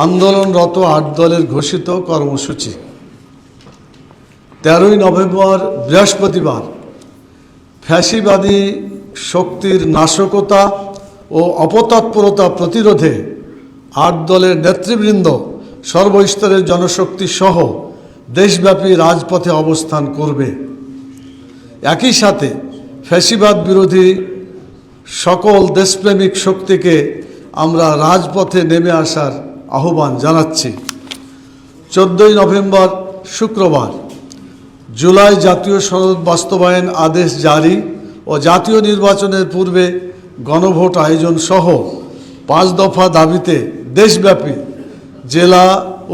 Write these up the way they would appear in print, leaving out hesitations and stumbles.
আন্দোলনরত ৮ দলের ঘোষিত কর্মসূচি। 13ই নভেম্বর বৃহস্পতিবার ফ্যাসিবাদী শক্তির নাশকতা ও অপতৎপরতা প্রতিরোধে ৮ দলের নেতৃবৃন্দ সর্বস্তরের জনশক্তি সহ দেশব্যাপী রাজপথে অবস্থান করবে। একই সাথে ফ্যাসিবাদ বিরোধী সকল দেশপ্রেমিক শক্তিকে আমরা রাজপথে নেমে আসার আহ্বান জানাচ্ছি। 14ই নভেম্বর শুক্রবার জুলাই জাতীয় সনদ বাস্তবায়ন আদেশ জারি ও জাতীয় নির্বাচনের পূর্বে গণভোট আয়োজন সহ 5 দফা দাবিতে দেশব্যাপী জেলা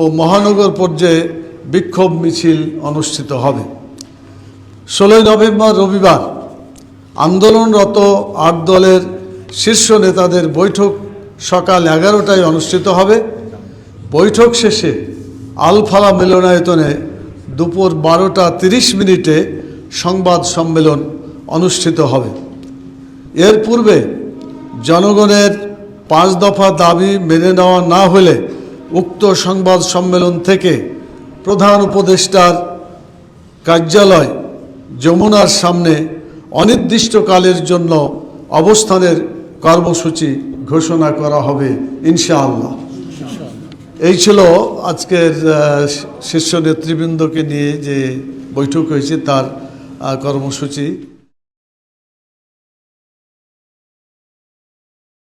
ও মহানগর পর্যায়ে বিক্ষোভ মিছিল অনুষ্ঠিত হবে। 16ই নভেম্বর রবিবার আন্দোলনরত 8 দলের শীর্ষ নেতাদের বৈঠক সকাল 11টায় অনুষ্ঠিত হবে। বৈঠক শেষে আলফালা মিলনায়তনে দুপুর 12টা 30 সংবাদ সম্মেলন অনুষ্ঠিত হবে। এর পূর্বে জনগণের 5 দফা দাবি মেনে নেওয়া না হলে উক্ত সংবাদ সম্মেলন থেকে প্রধান উপদেষ্টার কার্যালয় যমুনার সামনে অনির্দিষ্টকালের জন্য অবস্থানের কর্মসূচি ঘোষণা করা হবে ইনশাআল্লাহ। এই ছিল আজকের শীর্ষ নেতৃবৃন্দকে নিয়ে যে বৈঠক হয়েছে তার কর্মসূচি।